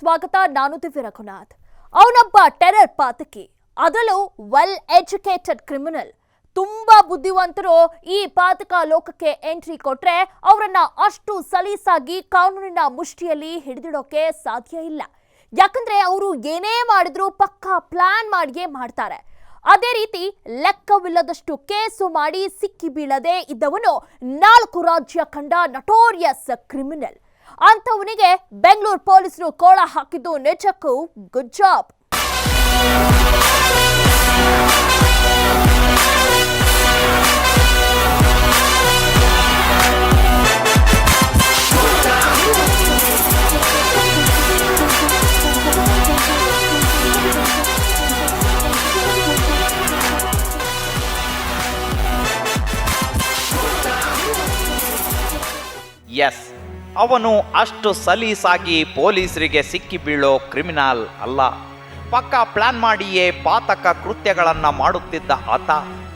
ಸ್ವಾಗತ. ನಾನು ದಿವ್ಯ ರಘುನಾಥ್. ಅವನೊಬ್ಬ ಟೆರರ್ ಪಾತಕಿ, ಅದರಲ್ಲೂ ವೆಲ್ ಎಜುಕೇಟೆಡ್ ಕ್ರಿಮಿನಲ್. ತುಂಬಾ ಬುದ್ಧಿವಂತರು ಈ ಪಾತಕ ಲೋಕಕ್ಕೆ ಎಂಟ್ರಿ ಕೊಟ್ರೆ ಅವರನ್ನ ಅಷ್ಟು ಸಲೀಸಾಗಿ ಕಾನೂನಿನ ಮುಷ್ಟಿಯಲ್ಲಿ ಹಿಡಿದಿಡೋಕೆ ಸಾಧ್ಯ ಇಲ್ಲ. ಯಾಕಂದ್ರೆ ಅವರು ಏನೇ ಮಾಡಿದ್ರು ಪಕ್ಕಾ ಪ್ಲಾನ್ ಮಾಡಿಯೇ ಮಾಡ್ತಾರೆ. ಅದೇ ರೀತಿ ಲೆಕ್ಕವಿಲ್ಲದಷ್ಟು ಕೇಸು ಮಾಡಿ ಸಿಕ್ಕಿ ಬೀಳದೆ ಇದ್ದವನು 4 ರಾಜ್ಯ ಕಂಡ ನಟೋರಿಯಸ್ ಕ್ರಿಮಿನಲ್. ಅಂತವನಿಗೆ ಬೆಂಗಳೂರು ಪೊಲೀಸರು ಕೋಳ ಹಾಕಿದ್ದು ನಿಜಕ್ಕೂ ಗುಡ್ ಜಾಬ್. ಎಸ್, ಅವನು ಅಷ್ಟು ಸಲೀಸಾಗಿ ಪೊಲೀಸರಿಗೆ ಸಿಕ್ಕಿ ಬೀಳೋ ಕ್ರಿಮಿನಲ್ ಅಲ್ಲ. ಪಕ್ಕಾ ಪ್ಲಾನ್ ಮಾಡಿಯೇ ಪಾತಕ ಕೃತ್ಯಗಳನ್ನು ಮಾಡುತ್ತಿದ್ದ ಆತ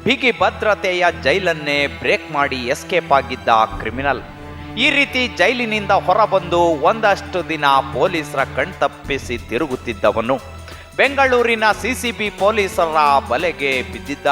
ಬಿಗಿ ಭದ್ರತೆಯ ಜೈಲನ್ನೇ ಬ್ರೇಕ್ ಮಾಡಿ ಎಸ್ಕೇಪ್ ಆಗಿದ್ದ ಕ್ರಿಮಿನಲ್. ಈ ರೀತಿ ಜೈಲಿನಿಂದ ಹೊರಬಂದು ಒಂದಷ್ಟು ದಿನ ಪೊಲೀಸರ ಕಣ್ತಪ್ಪಿಸಿ ತಿರುಗುತ್ತಿದ್ದವನು ಬೆಂಗಳೂರಿನ ಸಿಸಿಬಿ ಪೊಲೀಸರ ಬಲೆಗೆ ಬಿದ್ದಿದ್ದ.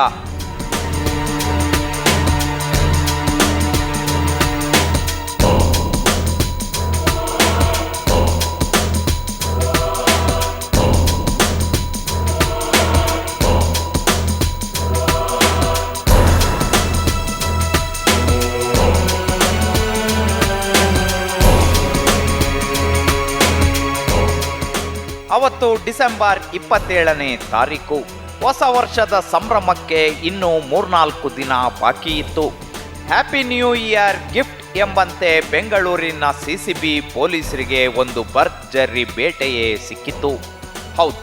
ಅವತ್ತು ಡಿಸೆಂಬರ್ 27ನೇ ತಾರೀಕು. ಹೊಸ ವರ್ಷದ ಸಂಭ್ರಮಕ್ಕೆ ಇನ್ನೂ 3-4 ದಿನ ಬಾಕಿ ಇತ್ತು. ಹ್ಯಾಪಿ ನ್ಯೂ ಇಯರ್ ಗಿಫ್ಟ್ ಎಂಬಂತೆ ಬೆಂಗಳೂರಿನ ಸಿಸಿಬಿ ಪೊಲೀಸರಿಗೆ ಒಂದು ಭರ್ಜರಿ ಬೇಟೆಯೇ ಸಿಕ್ಕಿತ್ತು. ಹೌದು,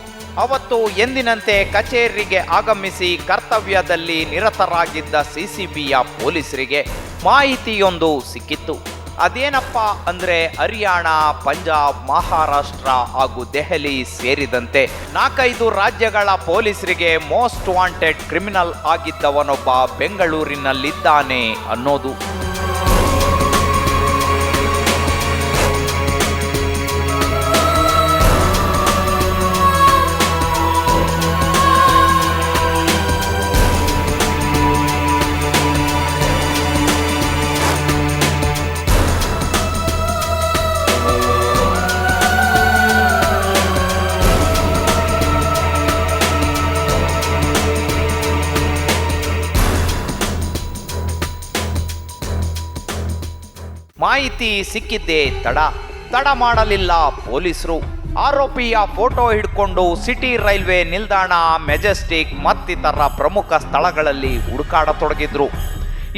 ಅವತ್ತು ಎಂದಿನಂತೆ ಕಚೇರಿಗೆ ಆಗಮಿಸಿ ಕರ್ತವ್ಯದಲ್ಲಿ ನಿರತರಾಗಿದ್ದ ಸಿಸಿಬಿಯ ಪೊಲೀಸರಿಗೆ ಮಾಹಿತಿಯೊಂದು ಸಿಕ್ಕಿತ್ತು. ಅದೇನಪ್ಪ ಅಂದರೆ ಹರಿಯಾಣ, ಪಂಜಾಬ್, ಮಹಾರಾಷ್ಟ್ರ ಹಾಗೂ ದೆಹಲಿ ಸೇರಿದಂತೆ 4-5 ರಾಜ್ಯಗಳ ಪೊಲೀಸರಿಗೆ ಮೋಸ್ಟ್ ವಾಂಟೆಡ್ ಕ್ರಿಮಿನಲ್ ಆಗಿದ್ದವನೊಬ್ಬ ಬೆಂಗಳೂರಿನಲ್ಲಿದ್ದಾನೆ ಅನ್ನೋದು. ಮಾಹಿತಿ ಸಿಕ್ಕಿದ್ದೇ ತಡ ಮಾಡಲಿಲ್ಲ ಪೊಲೀಸರು. ಆರೋಪಿಯ ಫೋಟೋ ಹಿಡ್ಕೊಂಡು ಸಿಟಿ ರೈಲ್ವೆ ನಿಲ್ದಾಣ, ಮೆಜೆಸ್ಟಿಕ್ ಮತ್ತಿತರ ಪ್ರಮುಖ ಸ್ಥಳಗಳಲ್ಲಿ ಹುಡುಕಾಡತೊಡಗಿದ್ರು.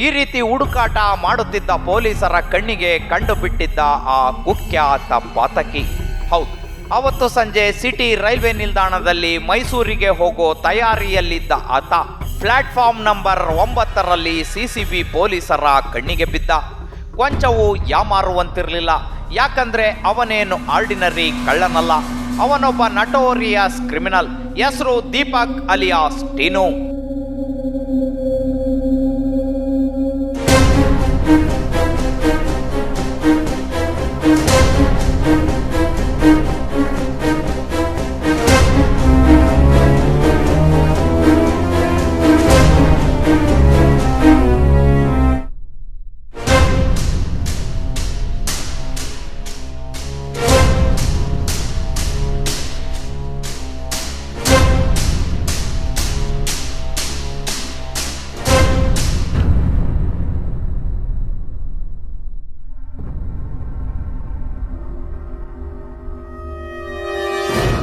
ಈ ರೀತಿ ಹುಡುಕಾಟ ಮಾಡುತ್ತಿದ್ದ ಪೊಲೀಸರ ಕಣ್ಣಿಗೆ ಕಂಡು ಬಿಟ್ಟಿದ್ದ ಆ ಕುಖ್ಯಾತ ಪಾತಕಿ. ಹೌದು, ಅವತ್ತು ಸಂಜೆ ಸಿಟಿ ರೈಲ್ವೆ ನಿಲ್ದಾಣದಲ್ಲಿ ಮೈಸೂರಿಗೆ ಹೋಗೋ ತಯಾರಿಯಲ್ಲಿದ್ದ ಆತ ಪ್ಲಾಟ್ಫಾರ್ಮ್ ನಂಬರ್ 9ರಲ್ಲಿ ಸಿಸಿಬಿ ಪೊಲೀಸರ ಕಣ್ಣಿಗೆ ಬಿದ್ದ. ಕೊಂಚವೂ ಯಾಮಾರುವಂತಿರಲಿಲ್ಲ. ಯಾಕಂದ್ರೆ ಅವನೇನು ಆರ್ಡಿನರಿ ಕಳ್ಳನಲ್ಲ, ಅವನೊಬ್ಬ ನಟೋರಿಯಸ್ ಕ್ರಿಮಿನಲ್. ಹೆಸರು ದೀಪಕ್ ಅಲಿಯಾಸ್ ಟೀನು.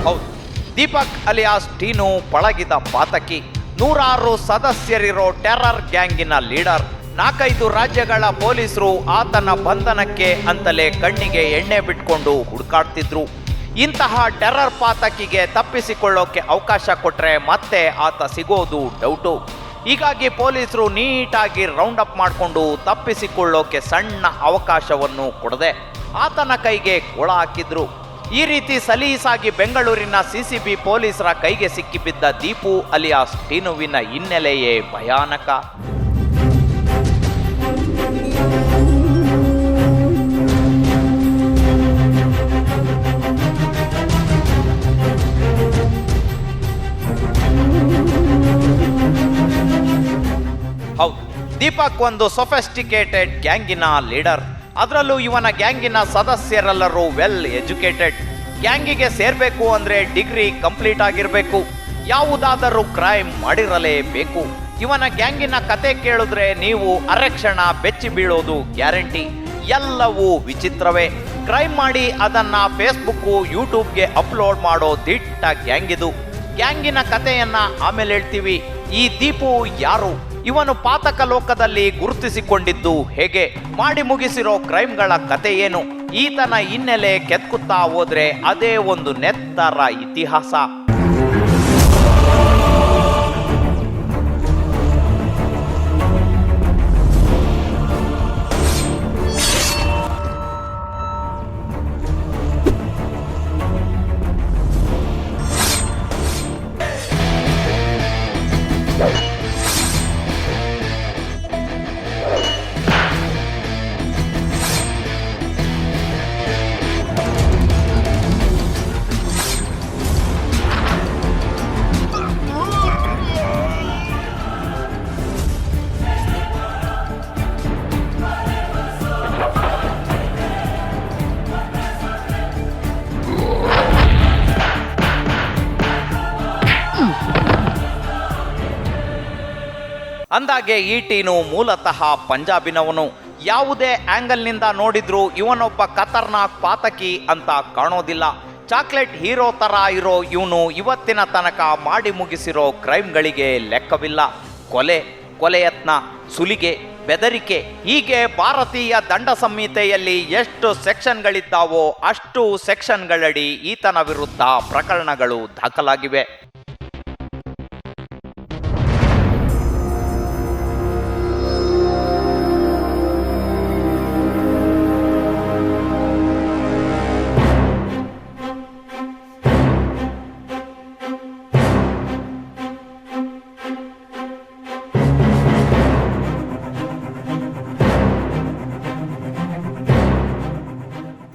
ಹೌದು, ದೀಪಕ್ ಅಲಿಯಾಸ್ ಟೀನು ಪಳಗಿದ ಪಾತಕಿ. 100 ಸದಸ್ಯರಿರೋ ಟೆರರ್ ಗ್ಯಾಂಗಿನ ಲೀಡರ್. 4-5 ರಾಜ್ಯಗಳ ಪೊಲೀಸರು ಆತನ ಬಂಧನಕ್ಕೆ ಅಂತಲೇ ಕಣ್ಣಿಗೆ ಎಣ್ಣೆ ಬಿಟ್ಕೊಂಡು ಹುಡುಕಾಡ್ತಿದ್ರು. ಇಂತಹ ಟೆರರ್ ಪಾತಕಿಗೆ ತಪ್ಪಿಸಿಕೊಳ್ಳೋಕೆ ಅವಕಾಶ ಕೊಟ್ರೆ ಮತ್ತೆ ಆತ ಸಿಗೋದು ಡೌಟು. ಹೀಗಾಗಿ ಪೊಲೀಸರು ನೀಟಾಗಿ ರೌಂಡ್ ಅಪ್ ಮಾಡಿಕೊಂಡು ತಪ್ಪಿಸಿಕೊಳ್ಳೋಕೆ ಸಣ್ಣ ಅವಕಾಶವನ್ನು ಕೊಡದೆ ಆತನ ಕೈಗೆ ಕೋಳ ಹಾಕಿದ್ರು. ಈ ರೀತಿ ಸಲೀಸಾಗಿ ಬೆಂಗಳೂರಿನ ಸಿಸಿಬಿ ಪೊಲೀಸರ ಕೈಗೆ ಸಿಕ್ಕಿಬಿದ್ದ ದೀಪು ಅಲಿಯಾಸ್ ಟೀನುವಿನ ಹಿನ್ನೆಲೆಯೇ ಭಯಾನಕ. ಹೌದು, ದೀಪಕ್ ಒಂದು ಸೊಫೆಸ್ಟಿಕೇಟೆಡ್ ಗ್ಯಾಂಗಿನ ಲೀಡರ್. ಅದರಲ್ಲೂ ಇವನ ಗ್ಯಾಂಗಿನ ಸದಸ್ಯರೆಲ್ಲರೂ ವೆಲ್ ಎಜುಕೇಟೆಡ್. ಗ್ಯಾಂಗಿಗೆ ಸೇರ್ಬೇಕು ಅಂದ್ರೆ ಡಿಗ್ರಿ ಕಂಪ್ಲೀಟ್ ಆಗಿರ್ಬೇಕು, ಯಾವುದಾದರೂ ಕ್ರೈಮ್ ಮಾಡಿರಲೇಬೇಕು. ಇವನ ಗ್ಯಾಂಗಿನ ಕತೆ ಕೇಳಿದ್ರೆ ನೀವು ಅರೆಕ್ಷಣ ಬೆಚ್ಚಿ ಬೀಳೋದು ಗ್ಯಾರಂಟಿ. ಎಲ್ಲವೂ ವಿಚಿತ್ರವೇ. ಕ್ರೈಮ್ ಮಾಡಿ ಅದನ್ನ ಫೇಸ್ಬುಕ್ ಯೂಟ್ಯೂಬ್ಗೆ ಅಪ್ಲೋಡ್ ಮಾಡೋ ದಿಟ್ಟ ಗ್ಯಾಂಗಿದು. ಗ್ಯಾಂಗಿನ ಕತೆಯನ್ನ ಆಮೇಲೆ ಹೇಳ್ತೀವಿ. ಈ ದೀಪು ಯಾರು? ಇವನು ಪಾತಕ ಲೋಕದಲ್ಲಿ ಗುರುತಿಸಿಕೊಂಡಿದ್ದು ಹೇಗೆ? ಮಾಡಿ ಮುಗಿಸಿರೋ ಕ್ರೈಮ್ಗಳ ಕತೆ ಏನು? ಈತನ ಹಿನ್ನೆಲೆ ಕೆತ್ಕುತ್ತಾ ಹೋದ್ರೆ ಅದೇ ಒಂದು ನೆತ್ತರ ಇತಿಹಾಸ. ಅಂದಾಗೆ ಈ ಟೀನು ಮೂಲತಃ ಪಂಜಾಬಿನವನು. ಯಾವುದೇ ಆಂಗಲ್ನಿಂದ ನೋಡಿದ್ರೂ ಇವನೊಬ್ಬ ಖತರ್ನಾಕ್ ಪಾತಕಿ ಅಂತ ಕಾಣೋದಿಲ್ಲ. ಚಾಕ್ಲೇಟ್ ಹೀರೋ ತರ ಇರೋ ಇವನು ಇವತ್ತಿನ ತನಕ ಮಾಡಿ ಮುಗಿಸಿರೋ ಕ್ರೈಮ್ಗಳಿಗೆ ಲೆಕ್ಕವಿಲ್ಲ. ಕೊಲೆಯತ್ನ, ಸುಲಿಗೆ, ಬೆದರಿಕೆ, ಹೀಗೆ ಭಾರತೀಯ ದಂಡ ಸಂಹಿತೆಯಲ್ಲಿ ಎಷ್ಟು ಸೆಕ್ಷನ್ಗಳಿದ್ದಾವೋ ಅಷ್ಟು ಸೆಕ್ಷನ್ಗಳಡಿ ಈತನ ವಿರುದ್ಧ ಪ್ರಕರಣಗಳು ದಾಖಲಾಗಿವೆ.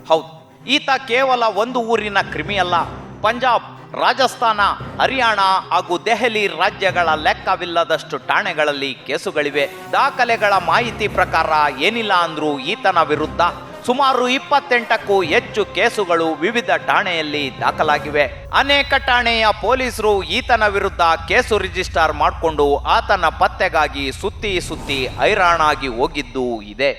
ಹೌದು, ಈತ ಕೇವಲ ಒಂದು ಊರಿನ ಕ್ರಿಮಿ ಅಲ್ಲ. ಪಂಜಾಬ್, ರಾಜಸ್ಥಾನ, ಹರಿಯಾಣ ಹಾಗೂ ದೆಹಲಿ ರಾಜ್ಯಗಳ ಲೆಕ್ಕವಿಲ್ಲದಷ್ಟು ಠಾಣೆಗಳಲ್ಲಿ ಕೇಸುಗಳಿವೆ. ದಾಖಲೆಗಳ ಮಾಹಿತಿ ಪ್ರಕಾರ ಏನಿಲ್ಲ ಅಂದ್ರೂ ಈತನ ವಿರುದ್ಧ ಸುಮಾರು 28ಕ್ಕೂ ಹೆಚ್ಚು ಕೇಸುಗಳು ವಿವಿಧ ಠಾಣೆಯಲ್ಲಿ ದಾಖಲಾಗಿವೆ. ಅನೇಕ ಠಾಣೆಯ ಪೊಲೀಸರು ಈತನ ವಿರುದ್ಧ ಕೇಸು ರಿಜಿಸ್ಟರ್ ಮಾಡಿಕೊಂಡು ಆತನ ಪತ್ತೆಗಾಗಿ ಸುತ್ತಿ ಹೈರಾಣಾಗಿ ಹೋಗಿದ್ದು ಇದೆ.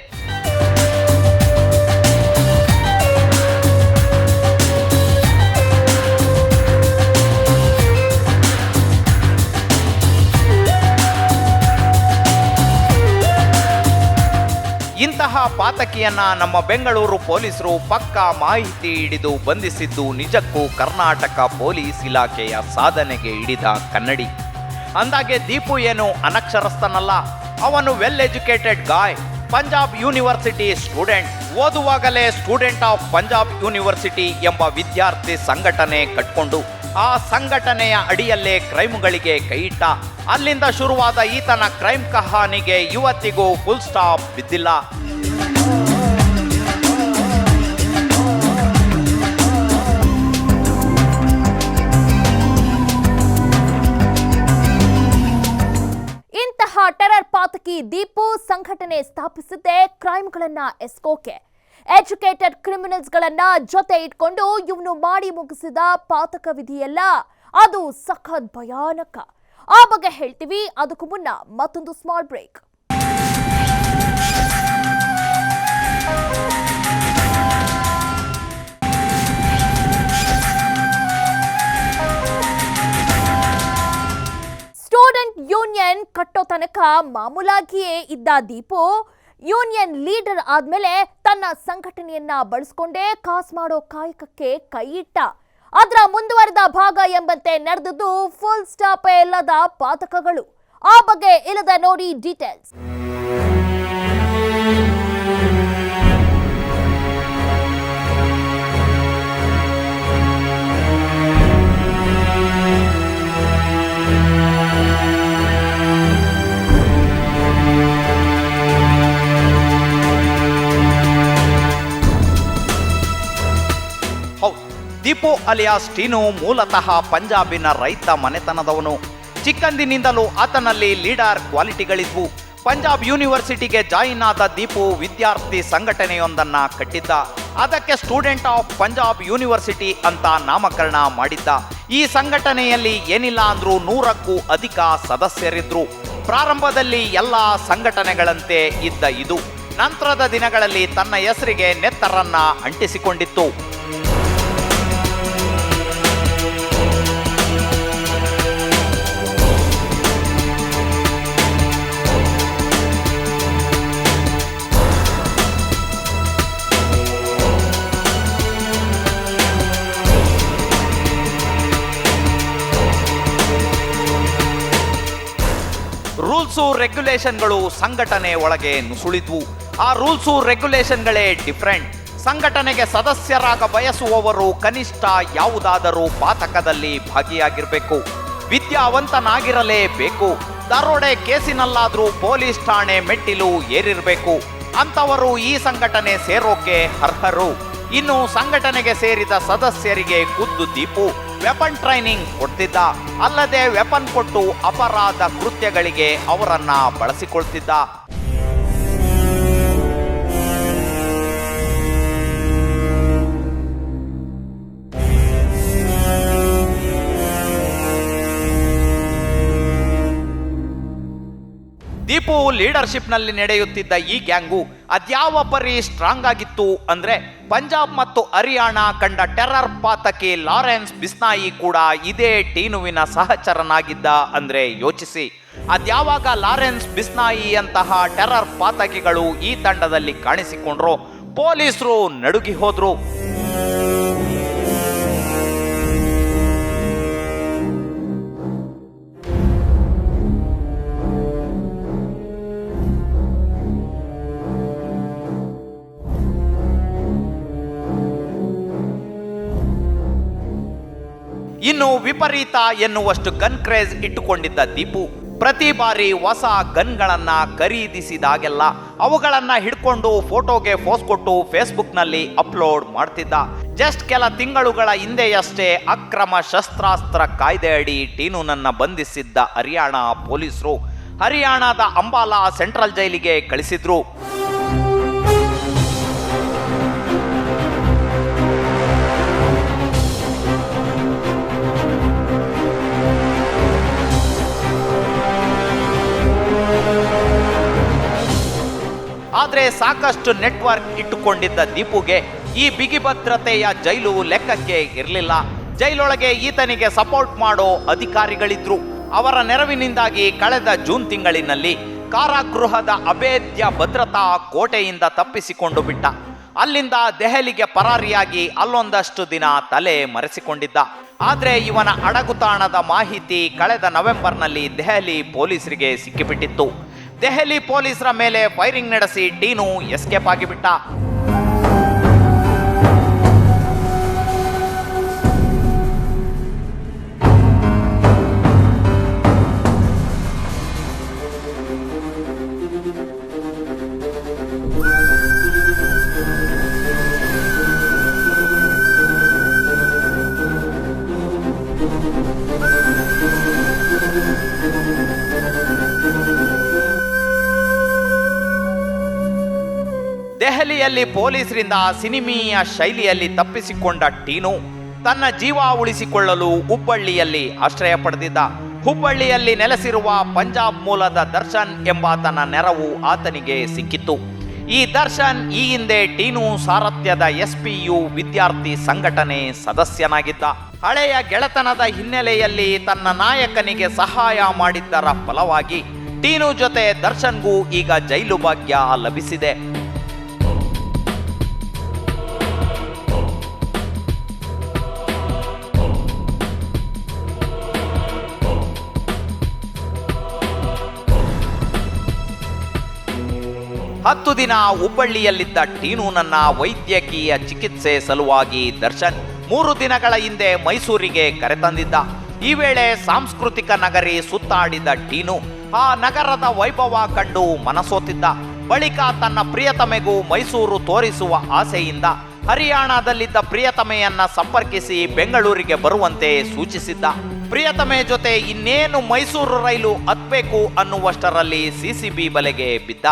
ಇಂತಹ ಪಾತಕಿಯನ್ನ ನಮ್ಮ ಬೆಂಗಳೂರು ಪೊಲೀಸರು ಪಕ್ಕಾ ಮಾಹಿತಿ ಹಿಡಿದು ಬಂಧಿಸಿದ್ದು ನಿಜಕ್ಕೂ ಕರ್ನಾಟಕ ಪೊಲೀಸ್ ಇಲಾಖೆಯ ಸಾಧನೆಗೆ ಹಿಡಿದ ಕನ್ನಡಿ. ಅಂದಾಗೆ ದೀಪು ಏನು ಅನಕ್ಷರಸ್ಥನಲ್ಲ. ಅವನು well educated guy, Punjab university student. ಓದುವಾಗಲೇ ಸ್ಟೂಡೆಂಟ್ ಆಫ್ ಪಂಜಾಬ್ ಯೂನಿವರ್ಸಿಟಿ ಎಂಬ ವಿದ್ಯಾರ್ಥಿ ಸಂಘಟನೆ ಕಟ್ಕೊಂಡು ಆ ಸಂಘಟನೆಯ ಅಡಿಯಲ್ಲೇ ಕ್ರೈಮ್ಗಳಿಗೆ ಕೈಯಿಟ್ಟ. ಅಲ್ಲಿಂದ ಶುರುವಾದ ಈತನ ಕ್ರೈಮ್ ಕಹಾನಿಗೆ ಇವತ್ತಿಗೂ ಫುಲ್ ಸ್ಟಾಪ್ ಬಿದ್ದಿಲ್ಲ. ಇಂತಹ ಟೆರರ್ ಪಾತಕಿ ದೀಪು ಸಂಘಟನೆ ಸ್ಥಾಪಿಸಿದ್ದೇ ಕ್ರೈಮ್ಗಳನ್ನ ಎಸ್ಕೋಕೆ. ಎಜುಕೇಟೆಡ್ ಕ್ರಿಮಿನಲ್ಸ್ಗಳನ್ನ ಜೊತೆ ಇಟ್ಕೊಂಡು ಇವನು ಮಾಡಿ ಮುಗಿಸಿದ ಪಾತಕ ವಿಧಿಯಲ್ಲ, ಅದು ಸಖತ್ ಭಯಾನಕ. ಆ ಬಗ್ಗೆ ಹೇಳ್ತೀವಿ. ಅದಕ್ಕೂ ಮುನ್ನ ಮತ್ತೊಂದು ಸ್ಮಾಲ್ ಬ್ರೇಕ್. ಸ್ಟೂಡೆಂಟ್ ಯೂನಿಯನ್ ಕಟ್ಟೋ ತನಕ ಮಾಮೂಲಾಗಿಯೇ ಇದ್ದ ದೀಪು ಯೂನಿಯನ್ ಲೀಡರ್ ಆದ್ಮೇಲೆ ತನ್ನ ಸಂಘಟನೆಯನ್ನ ಬಳಸ್ಕೊಂಡೇ ಕಾಸ್ ಮಾಡೋ ಕಾಯಕಕ್ಕೆ ಕೈ ಇಟ್ಟ. ಅದರ ಮುಂದುವರೆದ ಭಾಗ ಎಂಬಂತೆ ನಡೆದದ್ದು ಫುಲ್ ಸ್ಟಾಪ್ ಇಲ್ಲದ ಪಾತಕಗಳು. ಆ ಬಗ್ಗೆ ಇಲ್ಲದ ನೋಡಿ ಡೀಟೇಲ್ಸ್. ದೀಪು ಅಲಿಯಾಸ್ ಟೀನು ಮೂಲತಃ ಪಂಜಾಬಿನ ರೈತ ಮನೆತನದವನು. ಚಿಕ್ಕಂದಿನಿಂದಲೂ ಆತನಲ್ಲಿ ಲೀಡರ್ ಕ್ವಾಲಿಟಿಗಳಿದ್ವು. ಪಂಜಾಬ್ ಯೂನಿವರ್ಸಿಟಿಗೆ ಜಾಯಿನ್ ಆದ ದೀಪು ವಿದ್ಯಾರ್ಥಿ ಸಂಘಟನೆಯೊಂದನ್ನ ಕಟ್ಟಿದ್ದ. ಅದಕ್ಕೆ ಸ್ಟೂಡೆಂಟ್ ಆಫ್ ಪಂಜಾಬ್ ಯೂನಿವರ್ಸಿಟಿ ಅಂತ ನಾಮಕರಣ ಮಾಡಿದ್ದ. ಈ ಸಂಘಟನೆಯಲ್ಲಿ ಏನಿಲ್ಲ ಅಂದ್ರೂ 100ಕ್ಕೂ ಅಧಿಕ ಸದಸ್ಯರಿದ್ರು. ಪ್ರಾರಂಭದಲ್ಲಿ ಎಲ್ಲ ಸಂಘಟನೆಗಳಂತೆ ಇದ್ದ ಇದು ನಂತರದ ದಿನಗಳಲ್ಲಿ ತನ್ನ ಹೆಸರಿಗೆ ನೆತ್ತರನ್ನ ಅಂಟಿಸಿಕೊಂಡಿತ್ತು. ರೂಲ್ಸು ರೆಗ್ಯುಲೇಷನ್ಗಳು ಸಂಘಟನೆ ಒಳಗೆ ನುಸುಳಿದ್ವು. ಆ ರೂಲ್ಸು ರೆಗ್ಯುಲೇಷನ್ಗಳೇ ಡಿಫರೆಂಟ್. ಸಂಘಟನೆಗೆ ಸದಸ್ಯರಾಗ ಬಯಸುವವರು ಕನಿಷ್ಠ ಯಾವುದಾದರೂ ಪಾತಕದಲ್ಲಿ ಭಾಗಿಯಾಗಿರಬೇಕು, ವಿದ್ಯಾವಂತನಾಗಿರಲೇಬೇಕು, ದರೋಡೆ ಕೇಸಿನಲ್ಲಾದ್ರೂ ಪೊಲೀಸ್ ಠಾಣೆ ಮೆಟ್ಟಿಲು ಏರಿರಬೇಕು. ಅಂತವರು ಈ ಸಂಘಟನೆ ಸೇರೋಕೆ ಅರ್ಹರು. ಇನ್ನು ಸಂಘಟನೆಗೆ ಸೇರಿದ ಸದಸ್ಯರಿಗೆ ಖುದ್ದು ದೀಪು ವೆಪನ್ ಟ್ರೈನಿಂಗ್ ಕೊಡ್ತಿದ್ದ. ಅಲ್ಲದೆ ವೆಪನ್ ಕೊಟ್ಟು ಅಪರಾಧ ಕೃತ್ಯಗಳಿಗೆ ಅವರನ್ನ ಬಳಸಿಕೊಳ್ತಿದ್ದ. ದೀಪು ಲೀಡರ್ಶಿಪ್ನಲ್ಲಿ ನಡೆಯುತ್ತಿದ್ದ ಈ ಗ್ಯಾಂಗು ಅದ್ಯಾವ ಪರಿ ಸ್ಟ್ರಾಂಗ್ ಆಗಿತ್ತು ಅಂದ್ರೆ ಪಂಜಾಬ್ ಮತ್ತು ಹರಿಯಾಣ ಕಂಡ ಟೆರರ್ ಪಾತಕಿ ಲಾರೆನ್ಸ್ ಬಿಸ್ನಾಯಿ ಕೂಡ ಇದೇ ಟೀನುವಿನ ಸಹಚರನಾಗಿದ್ದ ಅಂದ್ರೆ ಯೋಚಿಸಿ. ಅದ್ಯಾವಾಗ ಲಾರೆನ್ಸ್ ಬಿಸ್ನಾಯಿ ಅಂತಹ ಟೆರರ್ ಪಾತಕಿಗಳು ಈ ತಂಡದಲ್ಲಿ ಕಾಣಿಸಿಕೊಂಡ್ರು, ಪೊಲೀಸರು ನಡುಗಿ ಹೋದ್ರು. ಇನ್ನು ವಿಪರೀತ ಎನ್ನುವಷ್ಟು ಗನ್ ಕ್ರೇಜ್ ಇಟ್ಟುಕೊಂಡಿದ್ದ ದೀಪು ಪ್ರತಿ ಬಾರಿ ಹೊಸ ಗನ್ಗಳನ್ನ ಖರೀದಿಸಿದಾಗೆಲ್ಲ ಅವುಗಳನ್ನ ಹಿಡ್ಕೊಂಡು ಫೋಟೋಗೆ ಪೋಸ್ ಕೊಟ್ಟು ಫೇಸ್ಬುಕ್ನಲ್ಲಿ ಅಪ್ಲೋಡ್ ಮಾಡ್ತಿದ್ದ. ಜಸ್ಟ್ ಕೆಲ ತಿಂಗಳುಗಳ ಹಿಂದೆಯಷ್ಟೇ ಅಕ್ರಮ ಶಸ್ತ್ರಾಸ್ತ್ರ ಕಾಯ್ದೆ ಅಡಿ ಟೀನುನನ್ನ ಬಂಧಿಸಿದ್ದ ಹರಿಯಾಣ ಪೊಲೀಸರು ಹರಿಯಾಣದ ಅಂಬಾಲಾ ಸೆಂಟ್ರಲ್ ಜೈಲಿಗೆ ಕಳಿಸಿದ್ರು. ಆದ್ರೆ ಸಾಕಷ್ಟು ನೆಟ್ವರ್ಕ್ ಇಟ್ಟುಕೊಂಡಿದ್ದ ದೀಪುಗೆ ಈ ಬಿಗಿ ಭದ್ರತೆಯ ಜೈಲು ಲೆಕ್ಕಕ್ಕೆ ಇರಲಿಲ್ಲ. ಜೈಲೊಳಗೆ ಈತನಿಗೆ ಸಪೋರ್ಟ್ ಮಾಡೋ ಅಧಿಕಾರಿಗಳಿದ್ರು. ಅವರ ನೆರವಿನಿಂದಾಗಿ ಕಳೆದ ಜೂನ್ ತಿಂಗಳಿನಲ್ಲಿ ಕಾರಾಗೃಹದ ಅಭೇದ್ಯ ಭದ್ರತಾ ಕೋಟೆಯಿಂದ ತಪ್ಪಿಸಿಕೊಂಡು ಬಿಟ್ಟ. ಅಲ್ಲಿಂದ ದೆಹಲಿಗೆ ಪರಾರಿಯಾಗಿ ಅಲ್ಲೊಂದಷ್ಟು ದಿನ ತಲೆ ಮರೆಸಿಕೊಂಡಿದ್ದ. ಆದ್ರೆ ಇವನ ಅಡಗುತಾಣದ ಮಾಹಿತಿ ಕಳೆದ ನವೆಂಬರ್ನಲ್ಲಿ ದೆಹಲಿ ಪೊಲೀಸರಿಗೆ ಸಿಕ್ಕಿಬಿಟ್ಟಿತ್ತು. ದೆಹಲಿ ಪೊಲೀಸರ ಮೇಲೆ ಫೈರಿಂಗ್ ನಡೆಸಿ ಟೀನು ಎಸ್ಕೇಪ್ ಆಗಿಬಿಟ್ಟ. ದೆಹಲಿಯಲ್ಲಿ ಪೊಲೀಸರಿಂದ ಸಿನಿಮೀಯ ಶೈಲಿಯಲ್ಲಿ ತಪ್ಪಿಸಿಕೊಂಡ ಟೀನು ತನ್ನ ಜೀವ ಉಳಿಸಿಕೊಳ್ಳಲು ಹುಬ್ಬಳ್ಳಿಯಲ್ಲಿ ಆಶ್ರಯ ಪಡೆದಿದ್ದ. ಹುಬ್ಬಳ್ಳಿಯಲ್ಲಿ ನೆಲೆಸಿರುವ ಪಂಜಾಬ್ ಮೂಲದ ದರ್ಶನ್ ಎಂಬಾತನ ನೆರವು ಆತನಿಗೆ ಸಿಕ್ಕಿತ್ತು. ಈ ದರ್ಶನ್ ಈ ಹಿಂದೆ ಟೀನು ಸಾರಥ್ಯದ SPU ವಿದ್ಯಾರ್ಥಿ ಸಂಘಟನೆ ಸದಸ್ಯನಾಗಿದ್ದ. ಹಳೆಯ ಗೆಳೆತನದ ಹಿನ್ನೆಲೆಯಲ್ಲಿ ತನ್ನ ನಾಯಕನಿಗೆ ಸಹಾಯ ಮಾಡಿದ್ದರ ಫಲವಾಗಿ ಟೀನು ಜೊತೆ ದರ್ಶನ್ಗೂ ಈಗ ಜೈಲು ಭಾಗ್ಯ ಲಭಿಸಿದೆ. ಹತ್ತು ದಿನ ಹುಬ್ಬಳ್ಳಿಯಲ್ಲಿದ್ದ ಟೀನುನನ್ನ ವೈದ್ಯಕೀಯ ಚಿಕಿತ್ಸೆ ಸಲುವಾಗಿ ದರ್ಶನ್ 3 ದಿನಗಳ ಹಿಂದೆ ಮೈಸೂರಿಗೆ ಕರೆತಂದಿದ್ದ. ಈ ವೇಳೆ ಸಾಂಸ್ಕೃತಿಕ ನಗರಿ ಸುತ್ತಾಡಿದ ಟೀನು ಆ ನಗರದ ವೈಭವ ಕಂಡು ಮನಸೋತಿದ್ದ. ಬಳಿಕ ತನ್ನ ಪ್ರಿಯತಮೆಗೂ ಮೈಸೂರು ತೋರಿಸುವ ಆಸೆಯಿಂದ ಹರಿಯಾಣದಲ್ಲಿದ್ದ ಪ್ರಿಯತಮೆಯನ್ನ ಸಂಪರ್ಕಿಸಿ ಬೆಂಗಳೂರಿಗೆ ಬರುವಂತೆ ಸೂಚಿಸಿದ್ದ. ಪ್ರಿಯತಮೆ ಜೊತೆ ಇನ್ನೇನು ಮೈಸೂರು ರೈಲು ಹತ್ಬೇಕು ಅನ್ನುವಷ್ಟರಲ್ಲಿ ಸಿಸಿಬಿ ಬಲೆಗೆ ಬಿದ್ದ.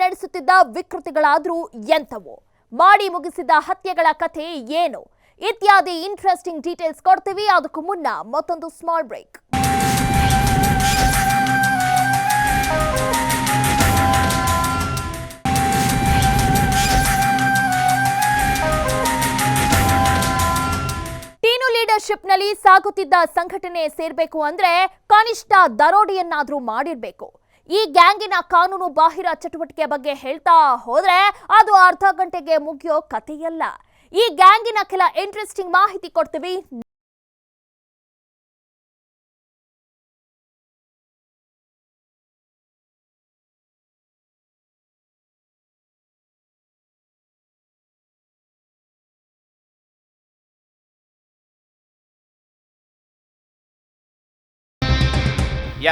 ನಡೆಸುತ್ತಿದ್ದ ವಿಕೃತಿಗಳಾದ್ರೂ ಎಂತವೋ, ಮಾಡಿ ಮುಗಿಸಿದ ಹತ್ಯೆಗಳ ಕಥೆ ಏನು ಇತ್ಯಾದಿ ಇಂಟ್ರೆಸ್ಟಿಂಗ್ ಡೀಟೇಲ್ಸ್ ಕೊಡ್ತೀವಿ. ಅದಕ್ಕೂ ಮುನ್ನ ಮತ್ತೊಂದು ಸ್ಮಾಲ್ ಬ್ರೇಕ್. ಟೀನು ಲೀಡರ್ಶಿಪ್ನಲ್ಲಿ ಸಾಗುತ್ತಿದ್ದ ಸಂಘಟನೆ ಸೇರ್ಬೇಕು ಅಂದ್ರೆ ಕನಿಷ್ಠ ದರೋಡೆಯನ್ನಾದ್ರೂ ಮಾಡಿರ್ಬೇಕು. ಈ ಗ್ಯಾಂಗಿನ ಕಾನೂನು ಬಾಹಿರ ಚಟುವಟಿಕೆ ಬಗ್ಗೆ ಹೇಳ್ತಾ ಹೋದ್ರೆ ಅದು ಅರ್ಧ ಗಂಟೆಗೆ ಮುಗಿಯೋ ಕಥೆಯಲ್ಲ. ಈ ಗ್ಯಾಂಗಿನ ಕೆಲ ಇಂಟ್ರೆಸ್ಟಿಂಗ್ ಮಾಹಿತಿ ಕೊಡ್ತೀವಿ.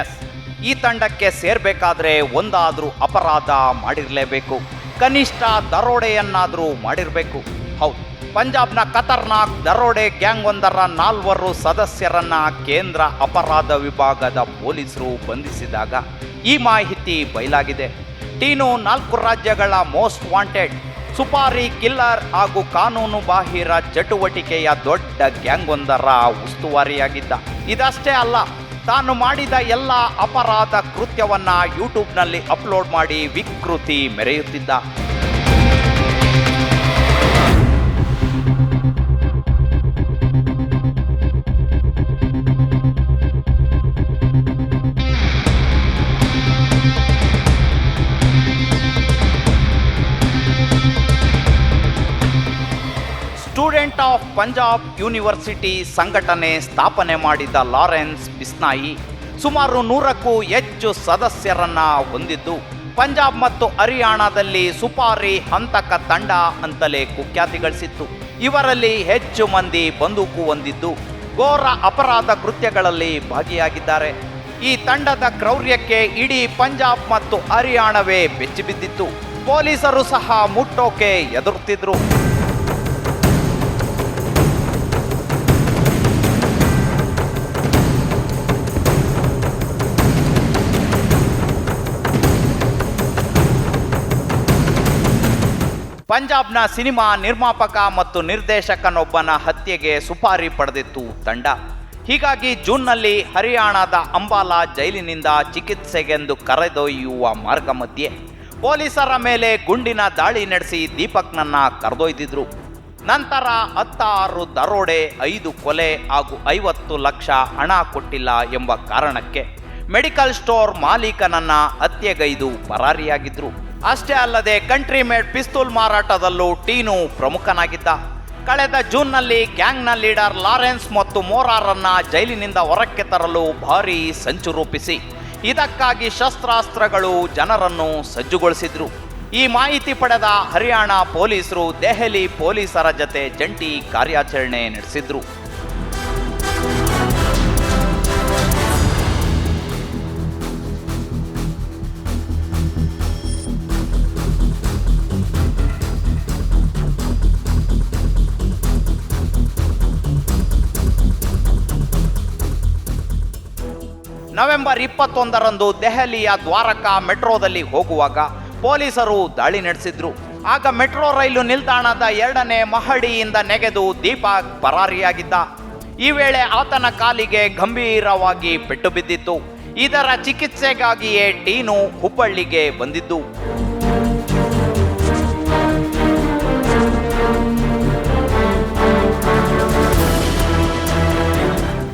ಎಸ್, ಈ ತಂಡಕ್ಕೆ ಸೇರ್ಬೇಕಾದ್ರೆ ಒಂದಾದ್ರೂ ಅಪರಾಧ ಮಾಡಿರಲೇಬೇಕು, ಕನಿಷ್ಠ ದರೋಡೆಯನ್ನಾದ್ರೂ ಮಾಡಿರಬೇಕು. ಹೌದು, ಪಂಜಾಬ್ನ ಖತರ್ನಾಕ್ ದರೋಡೆ ಗ್ಯಾಂಗ್ ಒಂದರ 4 ಸದಸ್ಯರನ್ನ ಕೇಂದ್ರ ಅಪರಾಧ ವಿಭಾಗದ ಪೊಲೀಸರು ಬಂಧಿಸಿದಾಗ ಈ ಮಾಹಿತಿ ಬಯಲಾಗಿದೆ. ಟೀನು 4 ರಾಜ್ಯಗಳ ಮೋಸ್ಟ್ ವಾಂಟೆಡ್ ಸುಪಾರಿ ಕಿಲ್ಲರ್ ಹಾಗೂ ಕಾನೂನು ಬಾಹಿರ ಚಟುವಟಿಕೆಯ ದೊಡ್ಡ ಗ್ಯಾಂಗ್ ಒಂದರ ಉಸ್ತುವಾರಿಯಾಗಿದ್ದ. ಇದಷ್ಟೇ ಅಲ್ಲ, ತಾನು ಮಾಡಿದ ಎಲ್ಲ ಅಪರಾಧ ಕೃತ್ಯವನ್ನ ಯೂಟ್ಯೂಬ್ನಲ್ಲಿ ಅಪ್ಲೋಡ್ ಮಾಡಿ ವಿಕೃತಿ ಮೆರೆಯುತ್ತಿದ್ದ. ಸ್ಟೂಡೆಂಟ್ ಆಫ್ ಪಂಜಾಬ್ ಯೂನಿವರ್ಸಿಟಿ ಸಂಘಟನೆ ಸ್ಥಾಪನೆ ಮಾಡಿದ ಲಾರೆನ್ಸ್ ಬಿಸ್ನಾಯಿ ಸುಮಾರು 100ಕ್ಕೂ ಹೆಚ್ಚು ಸದಸ್ಯರನ್ನ ಹೊಂದಿದ್ದು ಪಂಜಾಬ್ ಮತ್ತು ಹರಿಯಾಣದಲ್ಲಿ ಸುಪಾರಿ ಹಂತಕ ತಂಡ ಅಂತಲೇ ಕುಖ್ಯಾತಿ ಗಳಿಸಿತ್ತು. ಇವರಲ್ಲಿ ಹೆಚ್ಚು ಮಂದಿ ಬಂದೂಕು ಹೊಂದಿದ್ದು ಘೋರ ಅಪರಾಧ ಕೃತ್ಯಗಳಲ್ಲಿ ಭಾಗಿಯಾಗಿದ್ದಾರೆ. ಈ ತಂಡದ ಕ್ರೌರ್ಯಕ್ಕೆ ಇಡೀ ಪಂಜಾಬ್ ಮತ್ತು ಹರಿಯಾಣವೇ ಬೆಚ್ಚಿಬಿದ್ದಿತ್ತು. ಪೊಲೀಸರು ಸಹ ಮುಟ್ಟೋಕೆ ಎದುರುತ್ತಿದ್ರು. ಪಂಜಾಬ್ನ ಸಿನಿಮಾ ನಿರ್ಮಾಪಕ ಮತ್ತು ನಿರ್ದೇಶಕನೊಬ್ಬನ ಹತ್ಯೆಗೆ ಸುಪಾರಿ ಪಡೆದಿತ್ತು ತಂಡ. ಹೀಗಾಗಿ ಜೂನ್ನಲ್ಲಿ ಹರಿಯಾಣದ ಅಂಬಾಲಾ ಜೈಲಿನಿಂದ ಚಿಕಿತ್ಸೆಗೆಂದು ಕರೆದೊಯ್ಯುವ ಮಾರ್ಗ ಮಧ್ಯೆ ಪೊಲೀಸರ ಮೇಲೆ ಗುಂಡಿನ ದಾಳಿ ನಡೆಸಿ ದೀಪಕ್ನನ್ನ ಕರೆದೊಯ್ದಿದ್ರು. ನಂತರ 16 ದರೋಡೆ, 5 ಕೊಲೆ ಹಾಗೂ 50 ಲಕ್ಷ ಹಣ ಕೊಟ್ಟಿಲ್ಲ ಎಂಬ ಕಾರಣಕ್ಕೆ ಮೆಡಿಕಲ್ ಸ್ಟೋರ್ ಮಾಲೀಕನನ್ನ ಹತ್ಯೆಗೈದು ಪರಾರಿಯಾಗಿದ್ರು. ಅಷ್ಟೇ ಅಲ್ಲದೆ ಕಂಟ್ರಿ ಮೇಡ್ ಪಿಸ್ತೂಲ್ ಮಾರಾಟದಲ್ಲೂ ಟೀನು ಪ್ರಮುಖನಾಗಿದ್ದ. ಕಳೆದ ಜೂನ್ನಲ್ಲಿ ಗ್ಯಾಂಗ್ನ ಲೀಡರ್ ಲಾರೆನ್ಸ್ ಮತ್ತು ಮೋರಾರನ್ನ ಜೈಲಿನಿಂದ ಹೊರಕ್ಕೆ ತರಲು ಭಾರೀ ಸಂಚು ರೂಪಿಸಿ ಇದಕ್ಕಾಗಿ ಶಸ್ತ್ರಾಸ್ತ್ರಗಳು ಜನರನ್ನು ಸಜ್ಜುಗೊಳಿಸಿದ್ರು. ಈ ಮಾಹಿತಿ ಪಡೆದ ಹರಿಯಾಣ ಪೊಲೀಸರು ದೆಹಲಿ ಪೊಲೀಸರ ಜತೆ ಜಂಟಿ ಕಾರ್ಯಾಚರಣೆ ನಡೆಸಿದ್ರು. ನವೆಂಬರ್ 21ರಂದು ದೆಹಲಿಯ ದ್ವಾರಕಾ ಮೆಟ್ರೋದಲ್ಲಿ ಹೋಗುವಾಗ ಪೊಲೀಸರು ದಾಳಿ ನಡೆಸಿದ್ರು. ಆಗ ಮೆಟ್ರೋ ರೈಲು ನಿಲ್ದಾಣದ 2ನೇ ಮಹಡಿಯಿಂದ ನೆಗೆದು ದೀಪಕ್ ಪರಾರಿಯಾಗಿದ್ದ. ಈ ವೇಳೆ ಆತನ ಕಾಲಿಗೆ ಗಂಭೀರವಾಗಿ ಪೆಟ್ಟು ಬಿದ್ದಿತ್ತು. ಇದರ ಚಿಕಿತ್ಸೆಗಾಗಿಯೇ ಟೀನು ಹುಬ್ಬಳ್ಳಿಗೆ ಬಂದಿದ್ದು.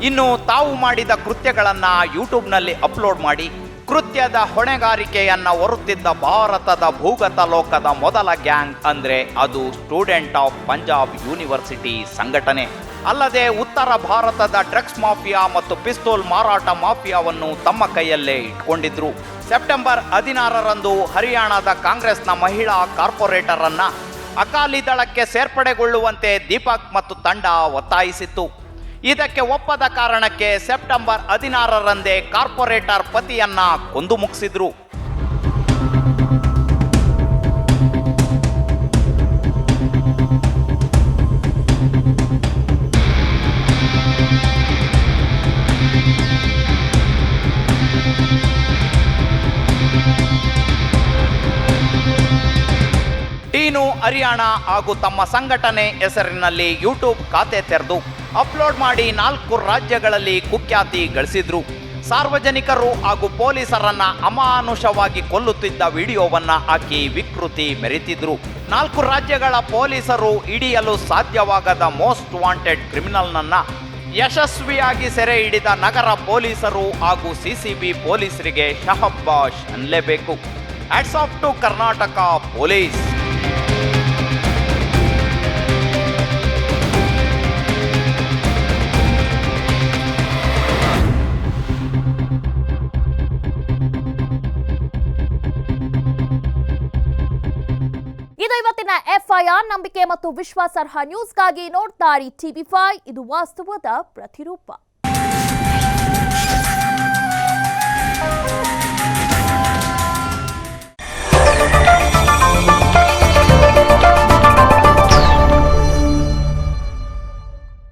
ಇನ್ನು ತಾವು ಮಾಡಿದ ಕೃತ್ಯಗಳನ್ನು ಯೂಟ್ಯೂಬ್ನಲ್ಲಿ ಅಪ್ಲೋಡ್ ಮಾಡಿ ಕೃತ್ಯದ ಹೊಣೆಗಾರಿಕೆಯನ್ನ ಹೊರುತ್ತಿದ್ದ ಭಾರತದ ಭೂಗತ ಲೋಕದ ಮೊದಲ ಗ್ಯಾಂಗ್ ಅಂದ್ರೆ ಅದು ಸ್ಟೂಡೆಂಟ್ ಆಫ್ ಪಂಜಾಬ್ ಯೂನಿವರ್ಸಿಟಿ ಸಂಘಟನೆ. ಅಲ್ಲದೆ ಉತ್ತರ ಭಾರತದ ಡ್ರಗ್ಸ್ ಮಾಫಿಯಾ ಮತ್ತು ಪಿಸ್ತೂಲ್ ಮಾರಾಟ ಮಾಫಿಯಾವನ್ನು ತಮ್ಮ ಕೈಯಲ್ಲೇ ಇಟ್ಕೊಂಡಿದ್ರು. ಸೆಪ್ಟೆಂಬರ್ 16ರಂದು ಹರಿಯಾಣದ ಕಾಂಗ್ರೆಸ್ನ ಮಹಿಳಾ ಕಾರ್ಪೊರೇಟರ್ ಅನ್ನ ಅಕಾಲಿ ದಳಕ್ಕೆ ಸೇರ್ಪಡೆಗೊಳ್ಳುವಂತೆ ದೀಪಕ್ ಮತ್ತು ತಂಡ ಒತ್ತಾಯಿಸಿತ್ತು. ಇದಕ್ಕೆ ಒಪ್ಪದ ಕಾರಣಕ್ಕೆ ಸೆಪ್ಟೆಂಬರ್ 16ರಂದೇ ಕಾರ್ಪೊರೇಟರ್ ಪತಿಯನ್ನ ಕೊಂದು ಮುಗಿಸಿದ್ರು. ಟೀನು ಹರಿಯಾಣ ಹಾಗೂ ತಮ್ಮ ಸಂಘಟನೆ ಹೆಸರಿನಲ್ಲಿ ಯೂಟ್ಯೂಬ್ ಖಾತೆ ತೆರೆದು ಅಪ್ಲೋಡ್ ಮಾಡಿ 4 ರಾಜ್ಯಗಳಲ್ಲಿ ಕುಖ್ಯಾತಿ ಗಳಿಸಿದ್ರು. ಸಾರ್ವಜನಿಕರು ಹಾಗೂ ಪೊಲೀಸರನ್ನ ಅಮಾನುಷವಾಗಿ ಕೊಲ್ಲುತ್ತಿದ್ದ ವಿಡಿಯೋವನ್ನ ಹಾಕಿ ವಿಕೃತಿ ಮೆರೆತಿದ್ರು. 4 ರಾಜ್ಯಗಳ ಪೊಲೀಸರು ಹಿಡಿಯಲು ಸಾಧ್ಯವಾಗದ ಮೋಸ್ಟ್ ವಾಂಟೆಡ್ ಕ್ರಿಮಿನಲ್ನನ್ನ ಯಶಸ್ವಿಯಾಗಿ ಸೆರೆ ಹಿಡಿದ ನಗರ ಪೊಲೀಸರು ಹಾಗೂ ಸಿಸಿಬಿ ಪೊಲೀಸರಿಗೆ ಶಹಬ್ಬಾಷ್ ಅನ್ನಲೇಬೇಕು. Hats off to Karnataka police. ಇದು ಇವತ್ತಿನ FIR. ನಂಬಿಕೆ ಮತ್ತು ವಿಶ್ವಾಸಾರ್ಹ ನ್ಯೂಸ್ಗಾಗಿ ನೋಡ್ತಾ ಇರಿ TV5. ಇದು ವಾಸ್ತವದ ಪ್ರತಿರೂಪ.